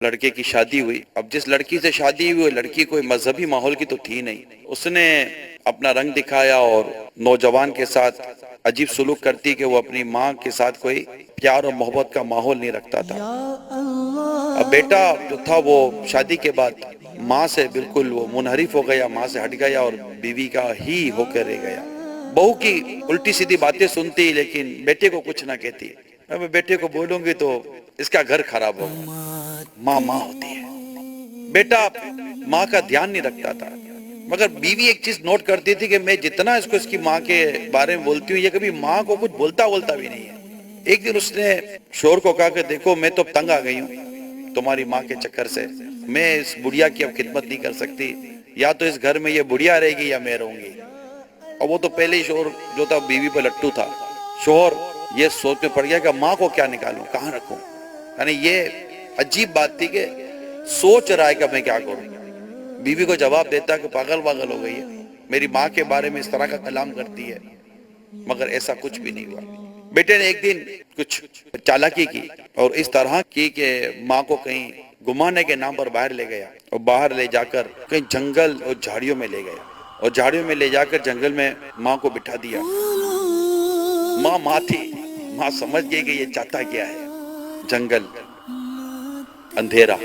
لڑکے کی شادی ہوئی. اب جس لڑکی سے شادی ہوئی وہ لڑکی کوئی مذہبی ماحول کی تو تھی نہیں. اس نے اپنا رنگ دکھایا اور نوجوان کے ساتھ عجیب سلوک کرتی کہ وہ اپنی ماں کے ساتھ کوئی پیار اور محبت کا ماحول نہیں رکھتا تھا. اب بیٹا جو تھا وہ شادی کے بعد ماں سے بالکل وہ منحرف ہو گیا، ماں سے ہٹ گیا اور بیوی کا ہی ہو کے رہ گیا. بہو کی الٹی سیدھی باتیں سنتی لیکن بیٹے کو کچھ نہ کہتی. میں بیٹے کو بولوں گی تو اس کا گھر خراب ہوگا. ماں ماں ہوتی ہے. بیٹا ماں کا دھیان نہیں رکھتا تھا، مگر بیوی ایک چیز نوٹ کرتی تھی کہ میں جتنا اس کو اس کی ماں کے بارے میں بولتی ہوں یہ کبھی ماں کو کچھ بولتا بھی نہیں ہے. ایک دن اس نے شوہر کو کہا کہ دیکھو میں تو تنگ آ گئی ہوں تمہاری ماں کے چکر سے، میں اس بڑھیا کی اب خدمت نہیں کر سکتی، یا تو اس گھر میں یہ بڑھیا رہے گی یا میں رہوں گی. اور وہ تو پہلے ہی شوہر جو تھا بیوی پہ لٹو تھا. شوہر یہ سوچ میں پڑ گیا کہ ماں کو کیا نکالوں، کہاں رکھوں. یعنی یہ عجیب بات تھی کہ سوچ رہا ہے کہ میں کیا کروں. بیوی کو جواب دیتا کہ پاگل ہو گئی ہے، میری ماں کے بارے میں اس طرح کا کلام کرتی ہے. مگر ایسا کچھ بھی نہیں ہوا. بیٹے نے ایک دن کچھ چالاکی کی اور اس طرح کی کہ ماں کو کہیں گھمانے کے نام پر باہر لے گیا، اور باہر لے جا کر کہیں جنگل اور جھاڑیوں میں لے گیا، اور جھاڑیوں میں لے جا کر جنگل میں ماں کو بٹھا دیا. ماں تھی. ماں سمجھ گئی کہ یہ چاہتا کیا ہے. جنگل، اندھیرا.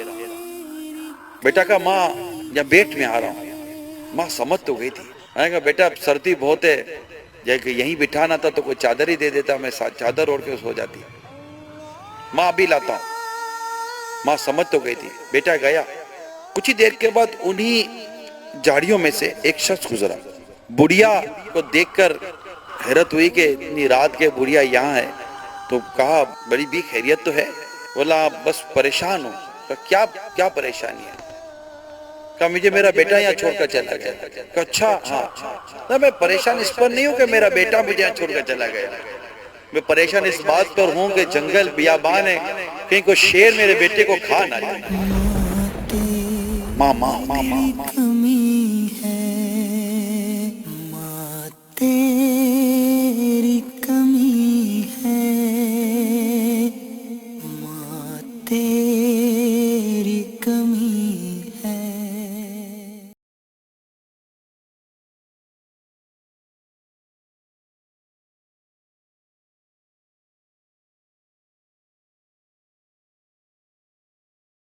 بیٹا کہا ماں یا بیٹ میں آ رہا ہوں. ماں سمجھ تو گئی تھی. میں نے کہا بیٹا سردی بہت ہے، یہیں بٹھانا تھا تو کوئی چادر ہی دے دیتا، میں چادر اوڑھ کے سو جاتی. ماں ابھی لاتا ہوں. ماں سمجھ تو گئی تھی. بیٹا گیا. کچھ ہی دیر کے بعد انہی جھاڑیوں میں سے ایک شخص گزرا. بڑھیا کو دیکھ کر حیرت ہوئی کہ اتنی رات کے بڑھیا یہاں ہے. تو کہا بڑی بھی خیریت تو ہے؟ بولا بس پریشان ہوں. کیا پریشانی ہے؟ کہا مجھے میرا بیٹا یہاں چھوڑ کر چلا گیا. کہا اچھا ہاں. میں پریشان اس پر نہیں ہوں کہ میرا بیٹا مجھے یہاں چھوڑ کر چلا گیا، میں پریشان اس بات پر ہوں کہ جنگل بیابان ہے، کہیں کوئی شیر میرے بیٹے کو کھا نہ جائے. ماں ہوتی ہے.